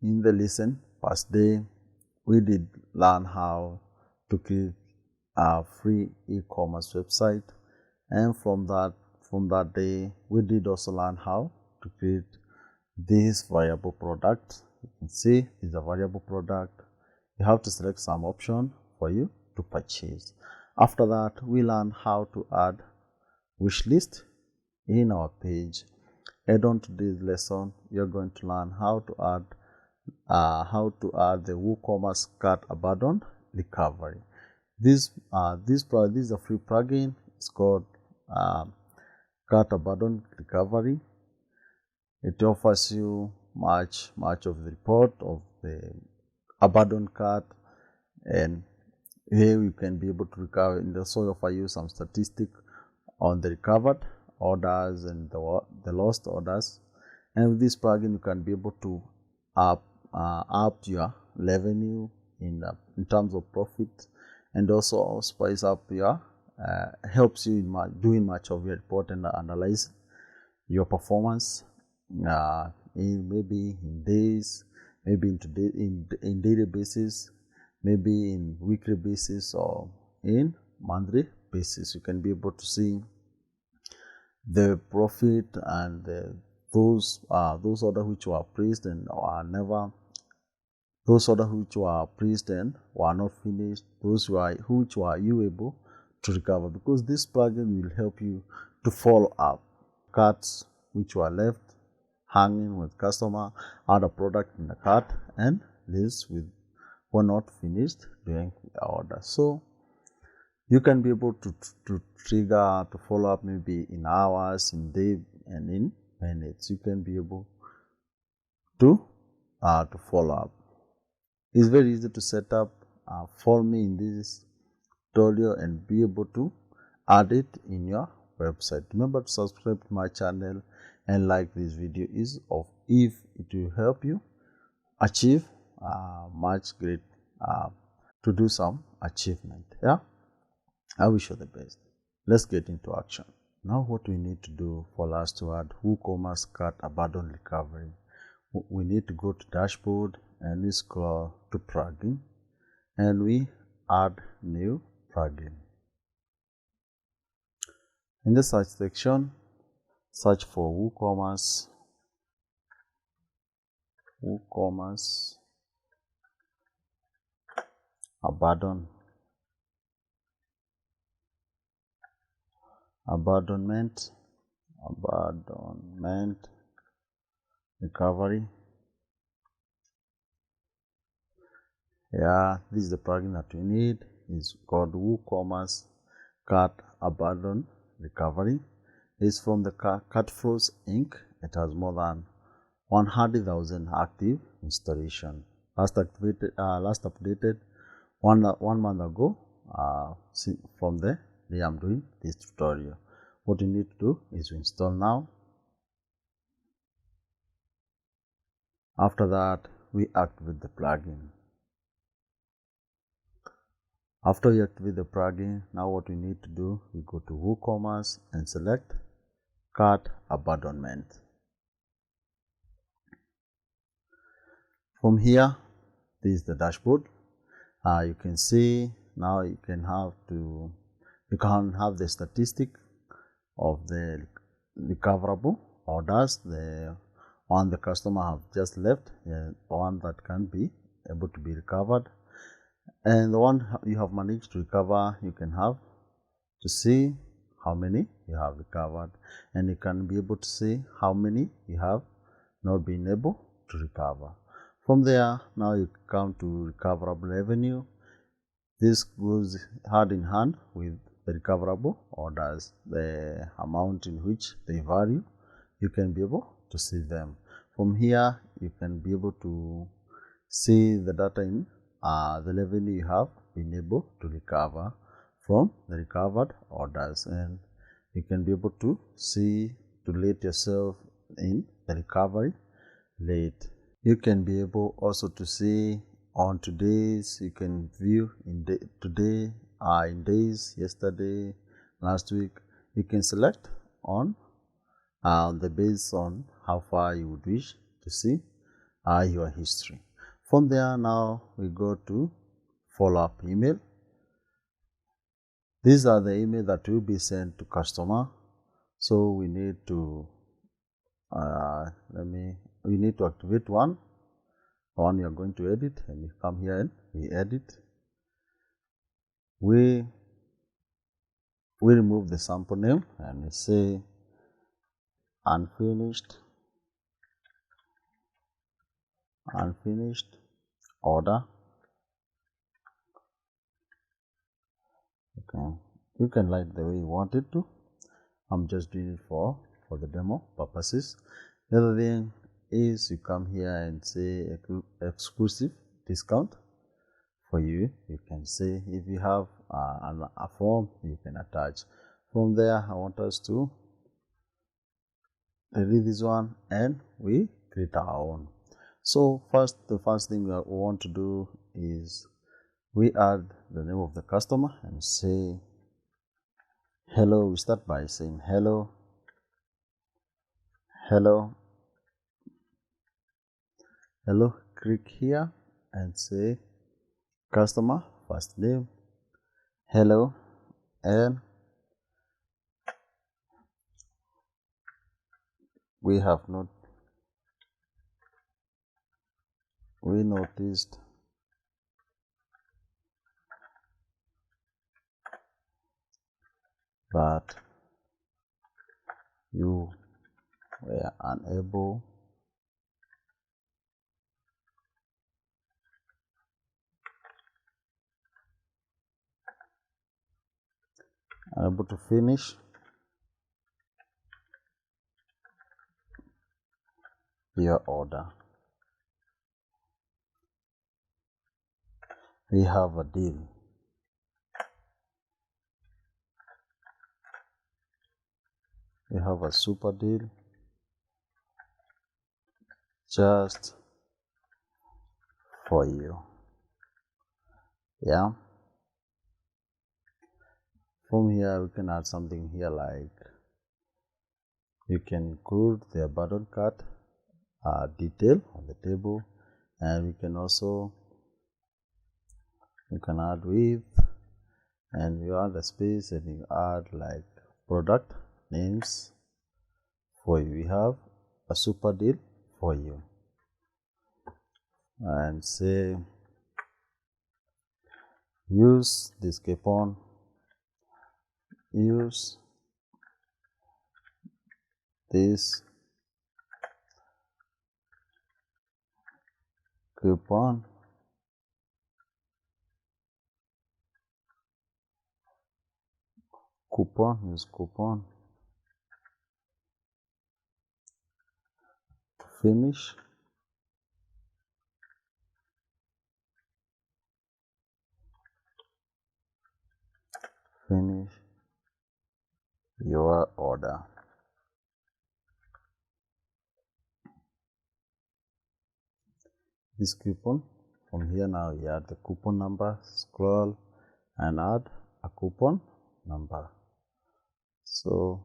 In the lesson past day, we did learn how to create a free e-commerce website, and from that day, we did also learn how to create this variable product. You can see it's a variable product. You have to select some option for you to purchase. After that, we learn how to add wish list in our page. And on today's lesson, you're going to learn how to add the WooCommerce cart abandon recovery. This is a free plugin. It's called cart abandon recovery. It offers you much of the report of the abandoned cart, and here you can be able to recover. And also offer you some statistic on the recovered orders and the lost orders. And with this plugin, you can be able to up your revenue in terms of profit, and also spice up your helps you in doing much of your report and analyze your performance maybe in days, maybe in daily basis, maybe in weekly basis, or in monthly basis. You can be able to see the profit and those orders which were placed and are never, those orders which were placed and were not finished, which were you able to recover, because this plugin will help you to follow up carts which were left hanging with customer, add a product in the cart, and this were not finished during the order. So you can be able to trigger to follow up maybe in hours, in days, and in minutes. You can be able to follow up. It's very easy to set up. Follow me in this tutorial and be able to add it in your website. Remember to subscribe to my channel and like this video if it will help you achieve much great to do some achievement. Yeah, I wish you the best. Let's get into action. Now what we need to do for us to add WooCommerce cart abandon recovery, we need to go to dashboard and we scroll to plugin and we add new plugin. In the search section, search for WooCommerce abandonment recovery. Yeah, this is the plugin that we need. It's called WooCommerce cart abandon recovery. It's from the Cutflows Inc. It has more than 100,000 active installation. Last updated one month ago. From the day I'm doing this tutorial. What you need to do is to install now. After that, we activate the plugin. After we activate the plugin, now what we need to do, we go to WooCommerce and select cart abandonment. From here, this is the dashboard. You can see now you can have the statistic of the recoverable orders, the one the customer have just left, the one that can be able to be recovered, and the one you have managed to recover. You can have to see how many you have recovered, and you can be able to see how many you have not been able to recover. From there, now you come to recoverable revenue. This goes hand in hand with the recoverable orders, the amount in which they value. You can be able to see them. From here, you can be able to see the data in the revenue you have been able to recover from the recovered orders, and you can be able to see, to rate yourself in the recovery rate. You can be able also to see on today's, you can view in today, in days, yesterday, last week. You can select on the base on how far you would wish to see your history. From there, now we go to follow-up email. These are the email that will be sent to customer. So we need to we need to activate one you are going to edit, and you come here and we edit. We remove the sample name and we say unfinished order. Okay, you can write the way you want it to. I'm just doing it for the demo purposes. The other thing is you come here and say exclusive discount for you. You can say if you have a form you can attach. From there, I want us to delete this one and we create our own. So the first thing we want to do is we add the name of the customer and say hello. We start by saying hello, click here and say customer first name, hello, and we noticed that you were unable to finish your order. We have a deal. We have a super deal just for you. Yeah. From here, we can add something here like you can include the abandoned cart detail on the table, and we can also add with, and you add a space and you add like product names for you. We have a super deal for you and say use this coupon, use this coupon use coupon to finish your order. This coupon, from here now you add the coupon number, scroll and add a coupon number. So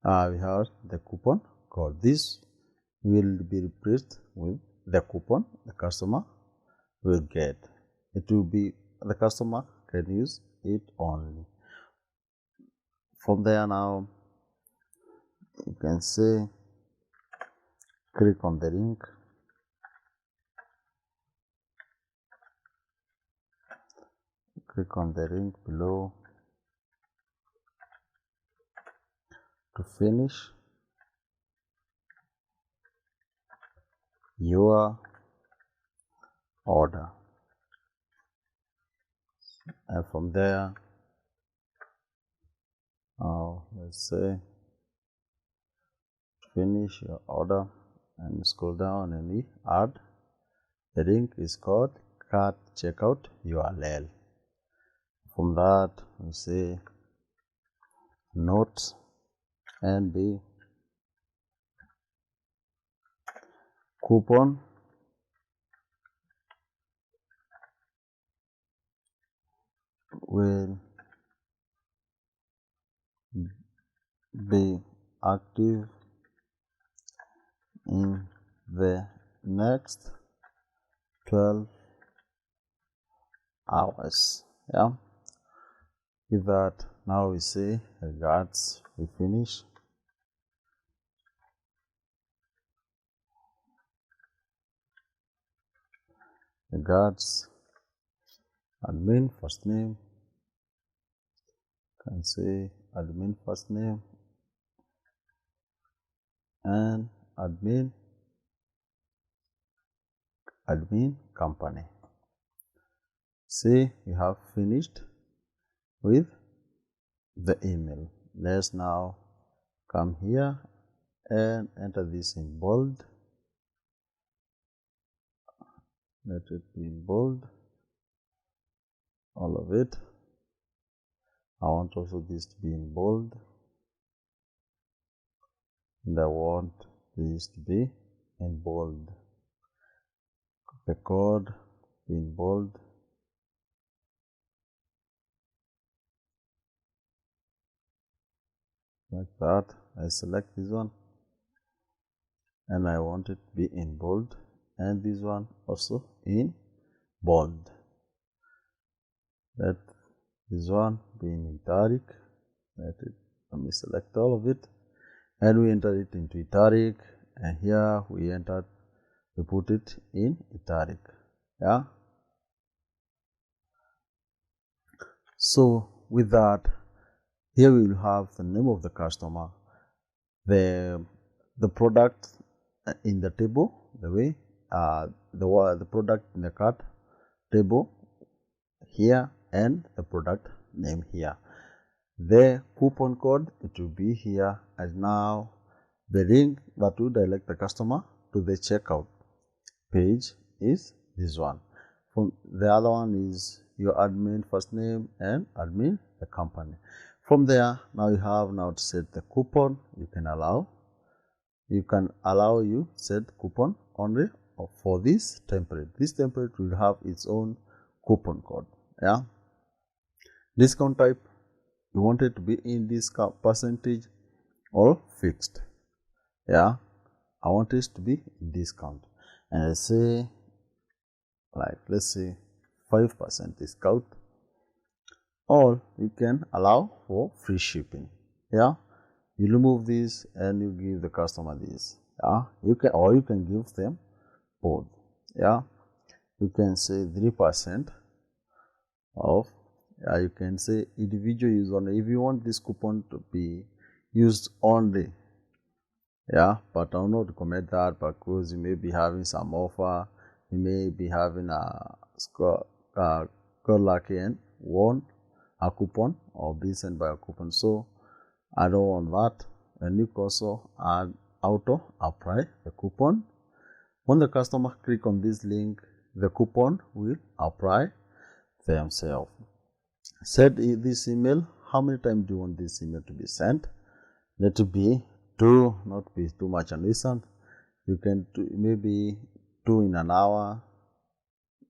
we have the coupon code. This will be replaced with the coupon the customer will get. It will be the customer can use it only. From there now you can say click on the link, below to finish your order, and from there let's say finish your order and scroll down and we add the link is called cart checkout URL. From that we say notes and the coupon will be active in the next 12 hours. Yeah, with that, now we say regards, we finish. Regards, admin first name, can say admin first name and admin company. See, we have finished with the email. Let's now come here and enter this in bold. Let it be in bold, all of it. I want also this to be in bold, and I want this to be in bold. The code be in bold. Like that. I select this one and I want it to be in bold, and this one also in bold. Let this one be in italic. Let me select all of it, and we enter it into italic, and here we put it in italic. Yeah. So with that, here we will have the name of the customer, the product in the table, the product in the cart table here, and the product name here. The coupon code, it will be here, and now the link that will direct the customer to the checkout page is this one. From the other one is your admin first name and admin the company. From there, now you have now to set the coupon. You can allow you set coupon only for this template. This template will have its own coupon code. Yeah. Discount type, you want it to be in discount percentage or fixed. Yeah, I want it to be in discount, and I say, like, let's say 5% discount, or you can allow for free shipping. Yeah, you remove this and you give the customer this. Yeah, you can give them both. Yeah, you can say 3% of. Yeah, you can say individual use only if you want this coupon to be used only. Yeah, but I will not recommend that, because you may be having some offer, you may be having a code lucky and won a coupon or be sent by a coupon. So I don't want that. And you can also add auto apply the coupon. When the customer click on this link, the coupon will apply themselves. Set this email. How many times do you want this email to be sent? Let it be 2, not be too much and listen. You can do maybe 2 in an hour,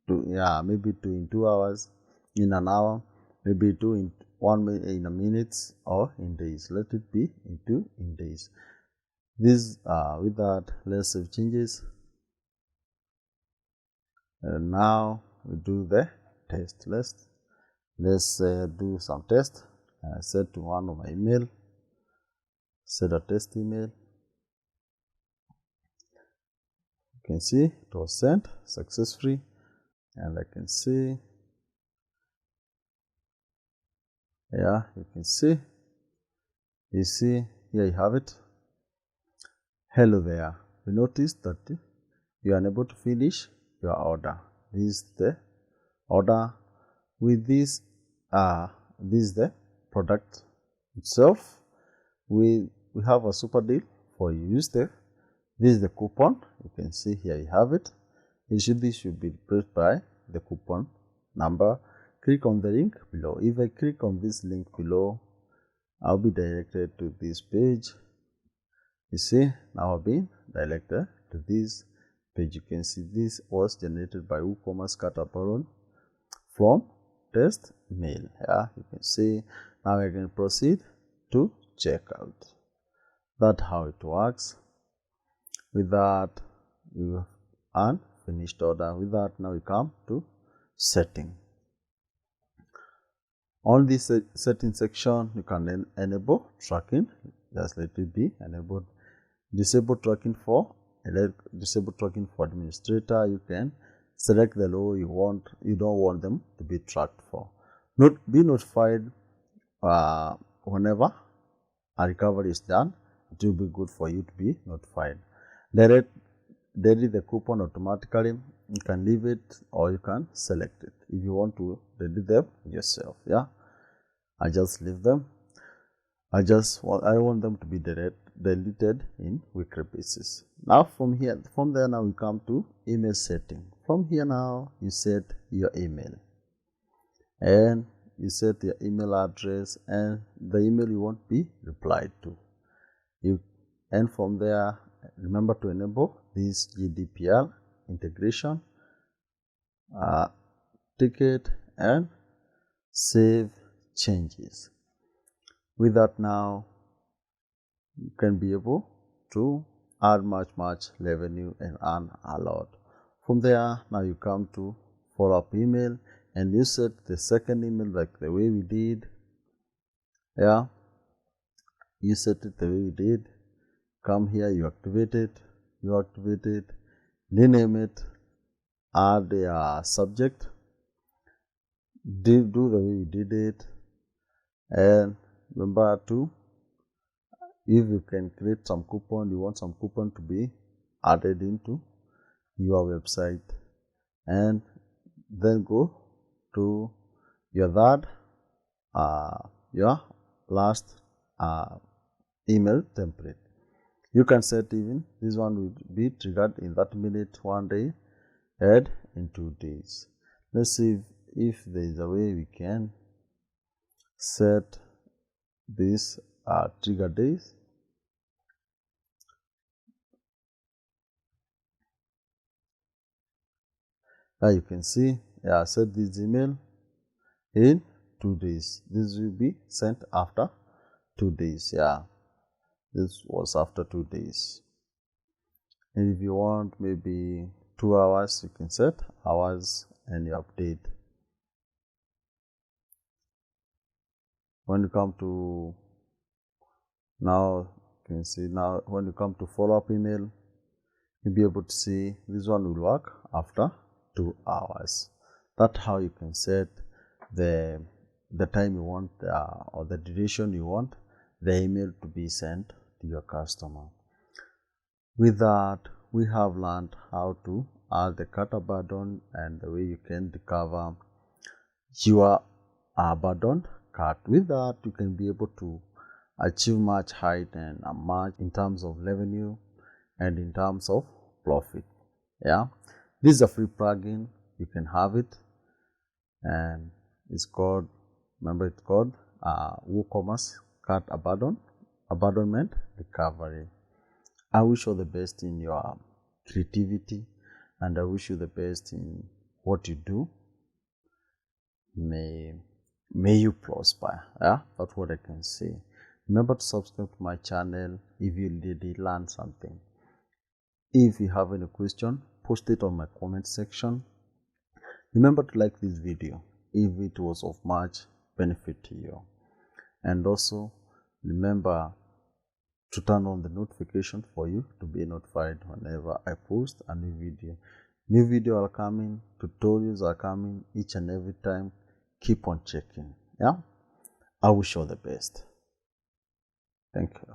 maybe 2 in 2 hours, in an hour, maybe 2 in 1 minute, in a minute, or in days. Let it be in 2 in days. This with that, let's save changes, and now we do the test. Let's do some test. Set to one of my email. Set a test email. You can see it was sent successfully, and I can see, yeah, you can see, you see here you have it. Hello there. You notice that you are unable to finish your order. This is the order. With this is the product itself. We have a super deal for you. Use this is the coupon. You can see here you have it. This should be pressed by the coupon number. Click on the link below. If I click on this link below, I'll be directed to this page. You see, now I've been directed to this page. You can see this was generated by WooCommerce Caterpillar from test mail. Yeah, you can see now I can proceed to checkout. That's how it works. With that, you and finished order. With that, now we come to setting. On this setting section, you can enable tracking. Just let it be enabled. Disable tracking for administrator. You can select the law you don't want them to be tracked for. Be notified whenever a recovery is done. It will be good for you to be notified. Delete the coupon automatically. You can leave it or you can select it if you want to delete them yourself. Yeah, I just leave them. I want them to be deleted in weekly basis. Now from there now we come to email setting. From here now you set your email and you set your email address and the email you want to be replied to. And from there, remember to enable this GDPR integration, ticket, and save changes. With that now, you can be able to add much revenue and earn a lot. From there, now you come to follow-up email and you set the second email like the way we did. Yeah, you set it the way we did. Come here, you activate it, rename it, add a subject, do the way we did it, and remember to, if you can create some coupon, you want some coupon to be added into your website, and then go to your last email template. You can set even this one will be triggered in that minute 1 day, add in 2 days. Let's see if there is a way we can set this trigger days. Now you can see I set this email in 2 days. This will be sent after 2 days. Yeah, this was after 2 days. And if you want maybe 2 hours, you can set hours and you update. When you come to now, you can see now when you come to follow-up email, you'll be able to see this one will work after 2 hours. That's how you can set the time you want or the duration you want the email to be sent to your customer. With that, we have learned how to add the cart abandon and the way you can recover your abandoned cart. With that, you can be able to achieve much height and much in terms of revenue and in terms of profit. Yeah, this is a free plugin. You can have it, and it's called WooCommerce cart abandonment recovery. I wish you the best in your creativity, and I wish you the best in what you do. May you prosper. Yeah, that's what I can say. Remember to subscribe to my channel if you did learn something. If you have any question, post it on my comment section. Remember to like this video if it was of much benefit to you, and also remember to turn on the notification for you to be notified whenever I post a new video. New videos are coming, tutorials are coming each and every time. Keep on checking. Yeah, I wish you all the best. Thank you.